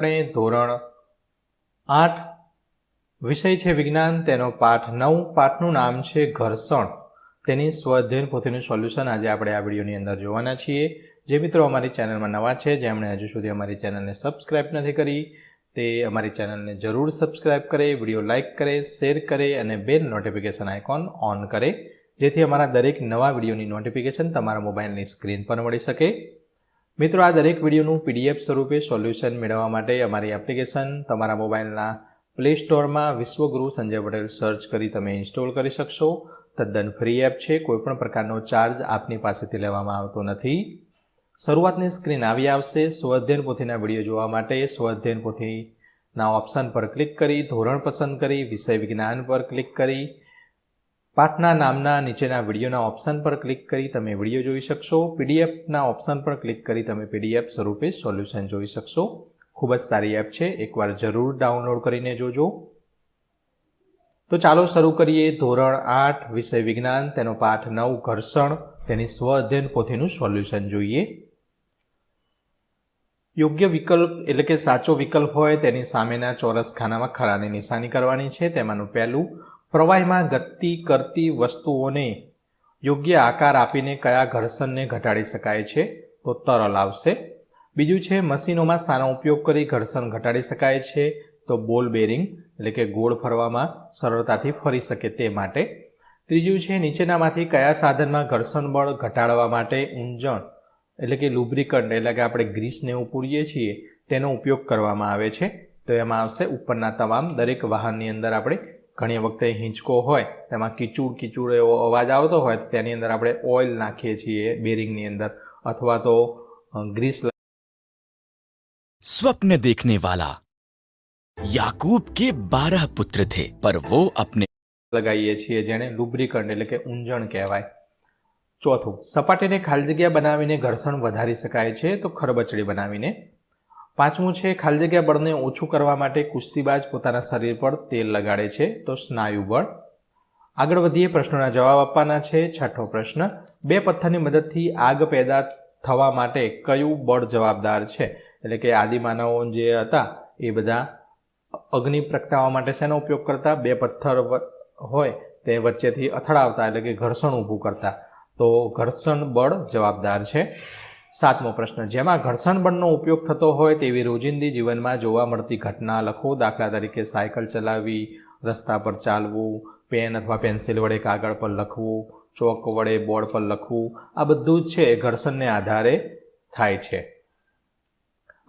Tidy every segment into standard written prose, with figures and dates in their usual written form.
આપણે ધોરણ 8 વિષય છે વિજ્ઞાન, તેનો પાઠ 9, પાઠનું નામ છે ઘર્ષણ. તેની સ્વઅધ્યયન પોથીનું સોલ્યુશન આજે આપણે આ વિડીયોની અંદર જોવાના છીએ. જે મિત્રો અમારી ચેનલમાં નવા છે, જેમણે હજુ સુધી અમારી ચેનલને સબસ્ક્રાઇબ નથી કરી, તે અમારી ચેનલને જરૂર સબસ્ક્રાઇબ કરે, વિડીયો લાઇક કરે, શેર કરે અને બેલ નોટિફિકેશન આઇકોન ઓન કરે, જેથી અમારા દરેક નવા વિડીયોની નોટિફિકેશન તમારા મોબાઈલની સ્ક્રીન પર મળી શકે. મિત્રો, આ દરેક વિડીયોનું પીડીએફ સ્વરૂપે સોલ્યુશન મેળવવા માટે અમારી એપ્લિકેશન તમારા મોબાઈલના પ્લે સ્ટોરમાં વિશ્વગુરુ સંજય પટેલ સર્ચ કરી તમે ઇન્સ્ટોલ કરી શકશો. તદ્દન ફ્રી એપ છે, કોઈપણ પ્રકારનો ચાર્જ આપની પાસેથી લેવામાં આવતો નથી. શરૂઆતની સ્ક્રીન આવી આવશે. સ્વઅધ્યયન પોથીના વિડીયો જોવા માટે સ્વઅધ્યયન પોથીના ઓપ્શન પર ક્લિક કરી ધોરણ પસંદ કરી વિષય વિજ્ઞાન પર ક્લિક કરી પાઠના નામના નીચેના વિડીયોના ઓપ્શન પર ક્લિક કરી તમે વિડીયો જોઈ શકશો. પીડીએફના ઓપ્શન પર ક્લિક કરી તમે પીડીએફ સ્વરૂપે સોલ્યુશન જોઈ શકશો. ખૂબ જ સારી એપ છે, એકવાર જરૂર ડાઉનલોડ કરીને જોજો. તો ચાલો શરૂ કરીએ. ધોરણ 8 વિષય વિજ્ઞાન, તેનો પાઠ 9 ઘર્ષણ, તેની સ્વ અધ્યયન પોથીનું સોલ્યુશન જોઈએ. યોગ્ય વિકલ્પ એટલે કે સાચો વિકલ્પ હોય તેની સામેના ચોરસ ખાનામાં ખરાની નિશાની કરવાની છે. તેમાંનું પહેલું, પ્રવાહીમાં ગતિ કરતી વસ્તુઓને યોગ્ય આકાર આપીને કયા ઘર્ષણને ઘટાડી શકાય છે? તો તરલ આવશે. બીજું છે, મશીનોમાં શાનો ઉપયોગ કરી ઘર્ષણ ઘટાડી શકાય છે? તો બોલ બેરિંગ એટલે કે ગોળ ફરવામાં સરળતાથી ફરી શકે તે માટે. ત્રીજું છે, નીચેનામાંથી કયા સાધનમાં ઘર્ષણ બળ ઘટાડવા માટે ઊંજણ એટલે કે લુબ્રિકન્ટ એટલે કે આપણે ગ્રીસને એવું પૂરીએ છીએ તેનો ઉપયોગ કરવામાં આવે છે? તો એમાં આવશે ઉપરના તમામ. દરેક વાહનની અંદર આપણે ઘણી વખતે હિંચકો હોય તેમાં કીચૂડ એવો અવાજ આવતો હોય તો તેની અંદર આપણે ઓઇલ નાખીએ છીએ બેરિંગની અંદર, અથવા તો ગ્રીસ. स्वप्न देखने वाला याकूब के 12 पुत्र थे, पर वो अपने લગાવીએ છીએ, જેને લુબ્રિકન્ટ એટલે કે ઊંજણ કહેવાય. ચોથું, સપાટીને ખાલી જગ્યા બનાવીને ઘર્ષણ વધારી શકાય છે? તો ખરબચડી બનાવીને. પાંચમું છે, ખાલી જગ્યા બળને ઓછું કરવા માટે કુસ્તીબાજ પોતાના શરીર પર તેલ લગાડે છે? તો સ્નાયુ બળ. આગળ વધીએ, પ્રશ્નોના જવાબ આપવાના છે. છઠ્ઠો પ્રશ્ન, બે પથ્થરની મદદથી આગ પેદા થવા માટે કયું બળ જવાબદાર છે? એટલે કે આદિમાનવો જે હતા એ બધા અગ્નિ પ્રગટાવવા માટે શેનો ઉપયોગ કરતા? બે પથ્થર હોય તે વચ્ચેથી અથડાવતા એટલે કે ઘર્ષણ ઊભું કરતા. તો ઘર્ષણ બળ જવાબદાર છે. સાતમો પ્રશ્ન, જેમાં ઘર્ષણ બળનો ઉપયોગ થતો હોય તેવી રોજિંદી જીવનમાં જોવા મળતી ઘટના લખો. દાખલા તરીકે સાયકલ ચલાવવી, રસ્તા પર ચાલવું, પેન અથવા પેન્સિલ વડે કાગળ પર લખવું, ચોક વડે બોર્ડ પર લખવું, આ બધું જ છે ઘર્ષણને આધારે થાય છે.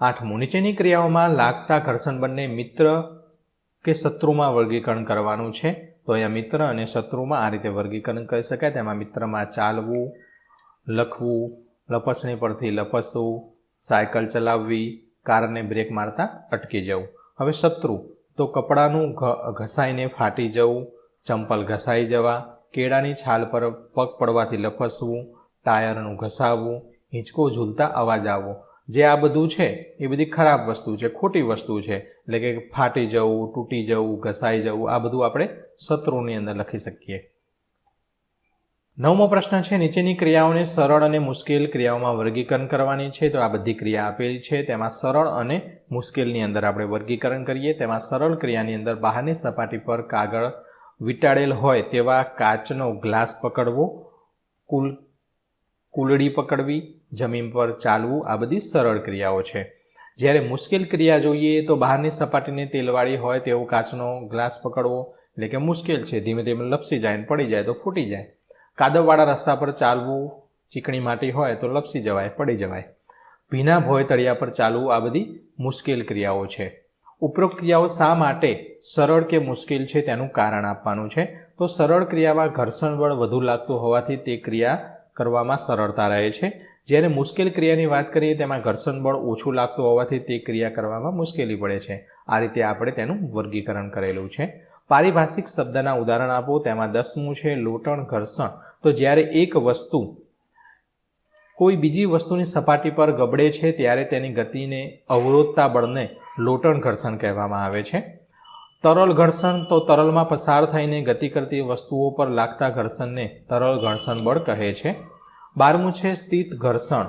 આઠમું, નીચેની ક્રિયાઓમાં લાગતા ઘર્ષણ બળને મિત્ર કે શત્રુમાં વર્ગીકરણ કરવાનું છે? તો અહીંયા મિત્ર અને શત્રુમાં આ રીતે વર્ગીકરણ કરી શકાય. તેમાં મિત્રમાં ચાલવું, લખવું, લપસણી પરથી લપસવું, સાયકલ ચલાવવી, કારને બ્રેક મારતા અટકી જવું. હવે શત્રુ, તો કપડાનું ઘસાઈને ફાટી જવું, ચંપલ ઘસાઈ જવા, કેળાની છાલ પર પગ પડવાથી લપસવું, ટાયરનું ઘસાવવું, હિંચકો ઝૂલતા અવાજ આવવો. જે આ બધું છે એ બધી ખરાબ વસ્તુ છે, ખોટી વસ્તુ છે. એટલે કે ફાટી જવું, તૂટી જવું, ઘસાઈ જવું, આ બધું આપણે શત્રુની અંદર લખી શકીએ. નવમો પ્રશ્ન છે, નીચેની ક્રિયાઓને સરળ અને મુશ્કેલ ક્રિયાઓમાં વર્ગીકરણ કરવાની છે? તો આ બધી ક્રિયા આપેલી છે, તેમાં સરળ અને મુશ્કેલની અંદર આપણે વર્ગીકરણ કરીએ. તેમાં સરળ ક્રિયાની અંદર બહારની સપાટી પર કાગળ વીંટાળેલ હોય તેવા કાચનો ગ્લાસ પકડવો, કુલડી પકડવી, જમીન પર ચાલવું, આ બધી સરળ ક્રિયાઓ છે. જ્યારે મુશ્કેલ ક્રિયા જોઈએ તો બહારની સપાટીને તેલવાળી હોય તેવો કાચનો ગ્લાસ પકડવો એટલે કે મુશ્કેલ છે. ધીમે ધીમે લપસી જાય અને પડી જાય તો ફૂટી જાય. કાદવવાળા રસ્તા પર ચાલવું, ચીકણી માટી હોય તો લપસી જવાય, પડી જવાય. ભીના ભોય તળિયા પર ચાલવું, આ બધી મુશ્કેલ ક્રિયાઓ છે. ઉપરોક્ત ક્રિયાઓ શા માટે સરળ કે મુશ્કેલ છે તેનું કારણ આપવાનું છે. તો સરળ ક્રિયામાં ઘર્ષણ બળ વધુ લાગતું હોવાથી તે ક્રિયા કરવામાં સરળતા રહે છે. જ્યારે મુશ્કેલ ક્રિયાની વાત કરીએ તેમાં ઘર્ષણ બળ ઓછું લાગતું હોવાથી તે ક્રિયા કરવામાં મુશ્કેલી પડે છે. આ રીતે આપણે તેનું વર્ગીકરણ કરેલું છે. પારિભાષિક શબ્દના ઉદાહરણ આપો. તેમાં 10મું છે, લોટણ ઘર્ષણ. તો જ્યારે એક વસ્તુ કોઈ બીજી વસ્તુની સપાટી પર ગબડે છે ત્યારે તેની ગતિને અવરોધતા બળને લોટણ ઘર્ષણ કહેવામાં આવે છે. તરલ ઘર્ષણ, તો તરલમાં પસાર થઈને ગતિ કરતી વસ્તુઓ પર લાગતા ઘર્ષણને તરલ ઘર્ષણ બળ કહે છે. 12મું છે સ્થિત ઘર્ષણ.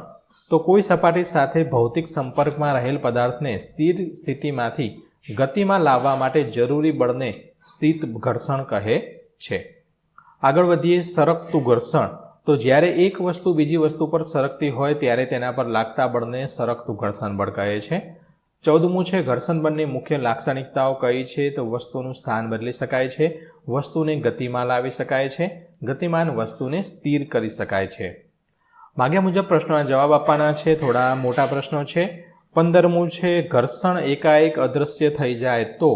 તો કોઈ સપાટી સાથે ભૌતિક સંપર્કમાં રહેલ પદાર્થને સ્થિર સ્થિતિમાંથી ગતિમાં લાવવા માટે જરૂરી બળને સ્થિત ઘર્ષણ કહે છે. આગળ વધીએ, સરકતું ઘર્ષણ. તો જ્યારે એક વસ્તુ બીજી વસ્તુ પર સરકતી હોય ત્યારે તેના પર લાગતા બળને સરકતું ઘર્ષણ બળ કહે છે. 14મું છે, ઘર્ષણ બળની મુખ્ય લાક્ષણિકતાઓ કઈ છે? તો વસ્તુનું સ્થાન બદલી શકાય છે, વસ્તુને ગતિમાં લાવી શકાય છે, ગતિમાન વસ્તુને સ્થિર કરી શકાય છે. માગ્યા મુજબ પ્રશ્નોના જવાબ આપવાના છે. થોડા મોટા પ્રશ્નો છે. 15મું છે, ઘર્ષણ એકાએક અદૃશ્ય થઈ જાય તો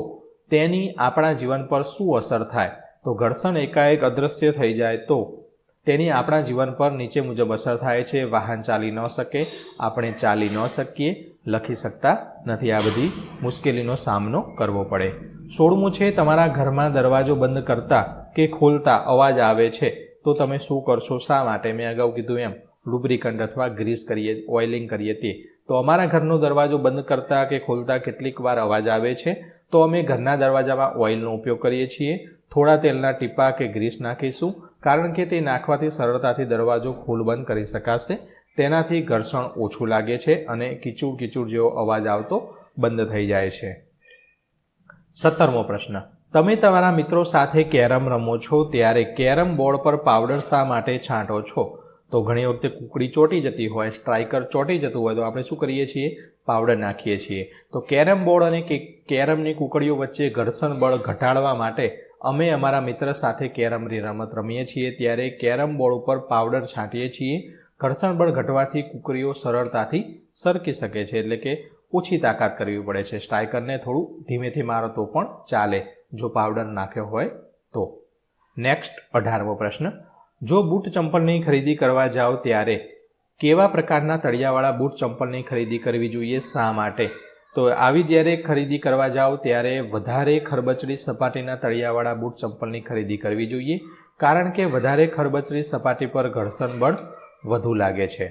તેની આપણા જીવન પર શું અસર થાય? તો ઘર્ષણ એકાએક અદૃશ્ય થઈ જાય તો તેની આપણા જીવન પર નીચે મુજબ અસર થાય છે. વાહન ચાલી ન શકે, આપણે ચાલી ન શકીએ, લખી શકતા નથી, આ બધી મુશ્કેલીનો સામનો કરવો પડે. 16મું છે, તમારા ઘરમાં દરવાજો બંધ કરતા કે ખોલતા અવાજ આવે છે તો તમે શું કરશો? શા માટે? મેં અગાઉ કીધું એમ, લુબ્રિકન્ટ અથવા ગ્રીસ કરીએ, ઓઇલિંગ કરીએ તે. તો અમારા ઘરનો દરવાજો બંધ કરતા કે ખોલતા કેટલીક વાર અવાજ આવે છે તો અમે ઘરના દરવાજામાં ઓઇલનો ઉપયોગ કરીએ છીએ. થોડા તેલના ટીપા કે ગ્રીસ નાખીશું, કારણ કે તે નાખવાથી સરળતાથી દરવાજો ખોલ બંધ કરી શકાશે. તેનાથી ઘર્ષણ ઓછું લાગે છે અને કીચુડ કીચુડ જેવો અવાજ આવતો બંધ થઈ જાય છે. 17મો પ્રશ્ન, તમે તમારા મિત્રો સાથે કેરમ રમો છો ત્યારે કેરમ બોર્ડ પર પાવડર શા માટે છાંટો છો? તો ઘણી વખતે કુકડી ચોંટી જતી હોય, સ્ટ્રાઇકર ચોંટી જતું હોય તો આપણે શું કરીએ છીએ? પાવડર નાખીએ છીએ. તો કેરમ બોર્ડ અને કેરમની કુકડીઓ વચ્ચે ઘર્ષણ બળ ઘટાડવા માટે અમે અમારા મિત્ર સાથે કેરમની રમત રમીએ છીએ ત્યારે કેરમ બોર્ડ ઉપર પાવડર છાંટીએ છીએ. ઘર્ષણ બળ ઘટવાથી કુકરીઓ સરળતાથી સરકી શકે છે, એટલે કે ઓછી તાકાત કરવી પડે છે. સ્ટ્રાઇકરને થોડું ધીમેથી મારો તો પણ ચાલે જો પાવડર નાખ્યો હોય તો. નેક્સ્ટ 18મો પ્રશ્ન, જો બૂટ ચંપલની ખરીદી કરવા જાઓ ત્યારે કેવા પ્રકારના તળિયાવાળા બૂટ ચંપલની ખરીદી કરવી જોઈએ? શા માટે? તો આવી જ્યારે ખરીદી કરવા જાઓ ત્યારે વધારે ખરબચડી સપાટીના તળિયાવાળા બૂટ ચંપલની ખરીદી કરવી જોઈએ, કારણ કે વધારે ખરબચડી સપાટી પર ઘર્ષણ બળ વધુ લાગે છે.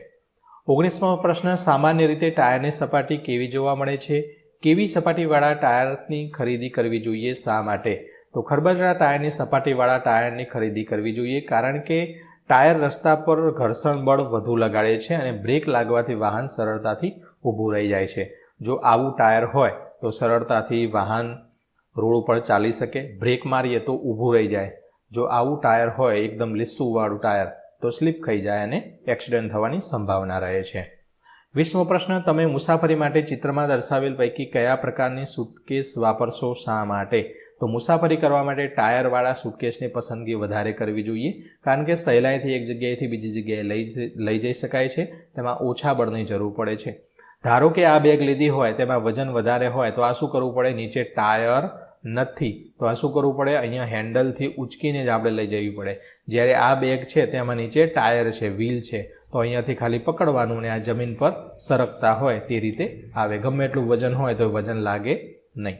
19મો પ્રશ્ન, સામાન્ય રીતે ટાયરની સપાટી કેવી જોવા મળે છે? કેવી સપાટીવાળા ટાયરની ખરીદી કરવી જોઈએ? શા માટે? તો ખરબચડા ટાયરની સપાટીવાળા ટાયરની ખરીદી કરવી જોઈએ, કારણ કે ટાયર રસ્તા પર ઘર્ષણ બળ વધુ લગાડે છે અને બ્રેક લાગવાથી વાહન સરળતાથી ઊભું રહી જાય છે. જો આવું ટાયર હોય તો સરળતાથી વાહન રોડ ઉપર ચાલી શકે, બ્રેક મારીએ તો ઊભું રહી જાય. જો આવું ટાયર હોય, એકદમ લીસુંવાળું ટાયર, તો સ્લીપ ખાઈ જાય અને એક્સિડન્ટ થવાની સંભાવના રહે છે. 20મો પ્રશ્ન, તમે મુસાફરી માટે ચિત્રમાં દર્શાવેલ પૈકી કયા પ્રકારની સુટકેસ વાપરશો? શા માટે? તો મુસાફરી કરવા માટે ટાયરવાળા સુટકેસની પસંદગી વધારે કરવી જોઈએ, કારણ કે સહેલાઈથી એક જગ્યાએથી બીજી જગ્યાએ લઈ જઈ શકાય છે. તેમાં ઓછા બળની જરૂર પડે છે. ધારો કે આ બેગ લીધી હોય, તેમાં વજન વધારે હોય તો આ શું કરવું પડે? નીચે ટાયર નથી તો આ શું કરવું પડે? અહીંયા હેન્ડલથી ઉચકીને જ આપણે લઈ જવી પડે. જ્યારે આ બેગ છે તેમાં નીચે ટાયર છે, વ્હીલ છે, તો અહીંયાથી ખાલી પકડવાનું ને આ જમીન પર સરકતા હોય તે રીતે આવે. ગમે એટલું વજન હોય તો વજન લાગે નહીં.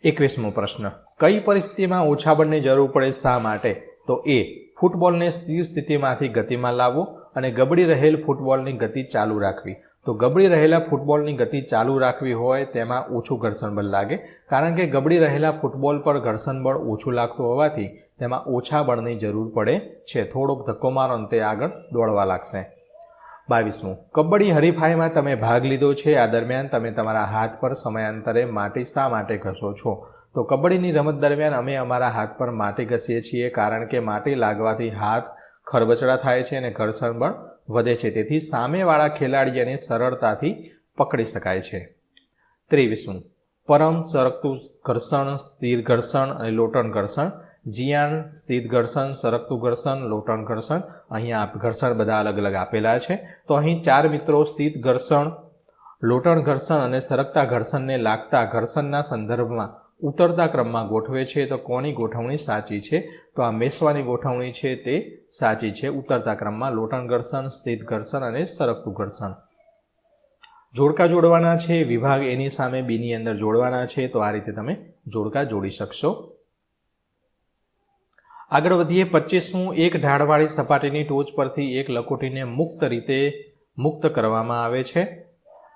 21મો પ્રશ્ન, કઈ પરિસ્થિતિમાં ઓછા બળની જરૂર પડે? શા માટે? તો એ, ફૂટબોલને સ્થિર સ્થિતિમાંથી ગતિમાં લાવવો અને ગબડી રહેલ ફૂટબોલની ગતિ ચાલુ રાખવી. તો ગબડી રહેલા ફૂટબોલની ગતિ ચાલુ રાખવી હોય તેમાં ઓછું ઘર્ષણ બળ લાગે, કારણ કે ગબડી રહેલા ફૂટબોલ પર ઘર્ષણ બળ ઓછું લાગતું હોવાથી તેમાં ઓછા બળની જરૂર પડે છે. થોડોક ધક્કો મારો ને તે આગળ દોડવા લાગશે. 22મું, કબડ્ડી હરીફાઈમાં તમે ભાગ લીધો છે. આ દરમિયાન તમે તમારા હાથ પર સમયાંતરે માટી શા માટે ઘસો છો? તો કબડ્ડીની રમત દરમિયાન અમે અમારા હાથ પર માટી ઘસીએ છીએ, કારણ કે માટી લાગવાથી હાથ ખરબચડા થાય છે અને ઘર્ષણ બળ વધે છે. તેથી સામેવાળા ખેલાડીને સરળતાથી પકડી શકાય છે. 23મું, પરમ, સરકતું ઘર્ષણ, સ્થિર ઘર્ષણ અને લોટન ઘર્ષણ. જીયાન, સ્થિર ઘર્ષણ, સરકતું ઘર્ષણ, લોટન ઘર્ષણ. અહીંયા ઘર્ષણ બધા અલગ અલગ આપેલા છે. તો અહીં 4 મિત્રો સ્થિર ઘર્ષણ, લોટન ઘર્ષણ અને સરકતા ઘર્ષણને લાગતા ઘર્ષણના સંદર્ભમાં ઉતરતા ક્રમમાં ગોઠવે છે. તો કોની ગોઠવણી સાચી છે? તો આ મેસવાની ગોઠવણી છે તે સાચી છે. ઉતરતા ક્રમમાં લોટન ઘર્ષણ, સ્થિર ઘર્ષણ અને સરકતું ઘર્ષણ. જોડકા જોડવાના છે. વિભાગ એની સામે બીની અંદર જોડવાના છે. તો આ રીતે તમે જોડકા જોડી શકશો. આગળ વધીએ. 25મું, એક ઢાળવાળી સપાટીની ટોચ પરથી એક લખોટીને મુક્ત કરવામાં આવે છે.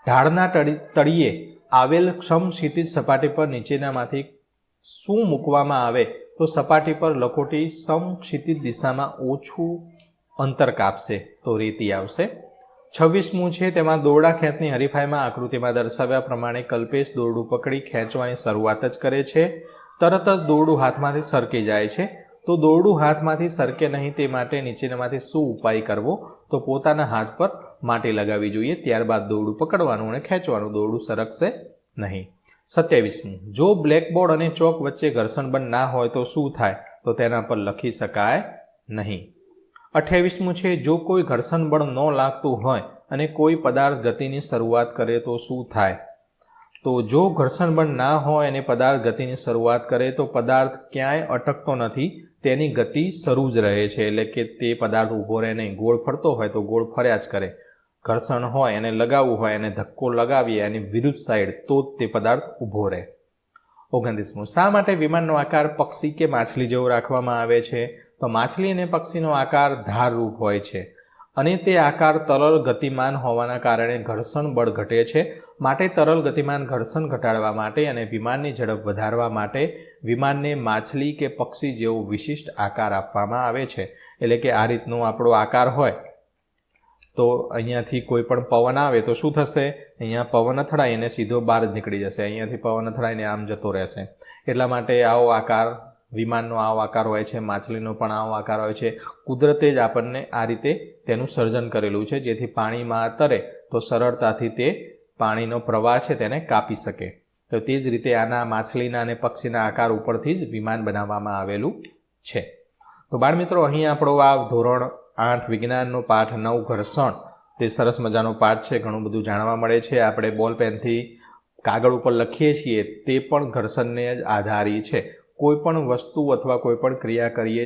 ઢાળના તળિયે આવેલ સમક્ષિતિજ સપાટી પર નીચેનામાંથી શું મૂકવામાં આવે તો સપાટી પર લખોટી સમક્ષિતિજ દિશામાં ઓછું અંતર કાપશે? તો રેતી આવશે. 26મું છે તેમાં દોરડા ખેંચની હરીફાઈમાં આકૃતિમાં દર્શાવ્યા પ્રમાણે કલ્પેશ દોરડું પકડી ખેંચવાની શરૂઆત જ કરે છે. તરત જ દોરડું હાથમાંથી સરકી જાય છે. તો દોરડું હાથમાંથી સરકે નહીં તે માટે નીચેનામાંથી શું ઉપાય કરવો? તો પોતાના હાથ પર માટી લગાવવી જોઈએ, ત્યારબાદ દોરડું પકડવાનું અને ખેંચવાનું, દોરડું સરકશે નહીં. 27મું, જો બ્લેકબોર્ડ અને ચોક વચ્ચે ઘર્ષણ બળ ના હોય તો શું થાય? તો તેના પર લખી શકાય નહીં. 28મું છે, જો કોઈ ઘર્ષણ બળ ન લાગતું હોય અને કોઈ પદાર્થ ગતિની શરૂઆત કરે તો શું થાય? તો જો ઘર્ષણ બળ ના હોય અને પદાર્થ ગતિની શરૂઆત કરે તો પદાર્થ ક્યાંય અટકતો નથી, તેની ગતિ શરૂ જ રહે છે. એટલે કે તે પદાર્થ ઊભો રહે નહીં, ગોળ ફરતો હોય તો ગોળ ફર્યા જ કરે. ઘર્ષણ હોય અને લગાવવું હોય અને ધક્કો લગાવીએ એની વિરુદ્ધ સાઈડ તો જ તે પદાર્થ ઊભો રહે. 29મું, શા માટે વિમાનનો આકાર પક્ષી કે માછલી જેવો રાખવામાં આવે છે? તો માછલી અને પક્ષીનો આકાર ધારરૂપ હોય છે અને તે આકાર તરલ ગતિમાન હોવાના કારણે ઘર્ષણ બળ ઘટે છે. માટે તરલ ગતિમાન ઘર્ષણ ઘટાડવા માટે અને વિમાનની ઝડપ વધારવા માટે વિમાનને માછલી કે પક્ષી જેવો વિશિષ્ટ આકાર આપવામાં આવે છે. એટલે કે આ રીતનો આપણો આકાર હોય તો અહીંયાથી કોઈ પણ પવન આવે તો શું થશે? અહીંયા પવન અથડાય અને સીધો બહાર જ નીકળી જશે. અહીંયાથી પવન અથડાઈને આમ જતો રહેશે. એટલા માટે આવો આકાર, વિમાનનો આવો આકાર હોય છે, માછલીનો પણ આવો આકાર હોય છે. કુદરતે જ આપણને આ રીતે તેનું સર્જન કરેલું છે, જેથી પાણીમાં તરે તો સરળતાથી તે પાણીનો પ્રવાહ છે તેને કાપી શકે. તો તે જ રીતે આના માછલીના અને પક્ષીના આકાર ઉપરથી જ વિમાન બનાવવામાં આવેલું છે. તો બાળમિત્રો, અહીં આપણો આ ધોરણ 8 વિજ્ઞાનનો પાઠ 9 ઘર્ષણ, તે સરસ મજાનો પાઠ છે. ઘણું બધું જાણવા મળે છે. આપણે બોલ પેનથી કાગળ ઉપર લખીએ છીએ તે પણ ઘર્ષણને જ આધારી છે. કોઈ પણ વસ્તુ અથવા કોઈ પણ ક્રિયા કરીએ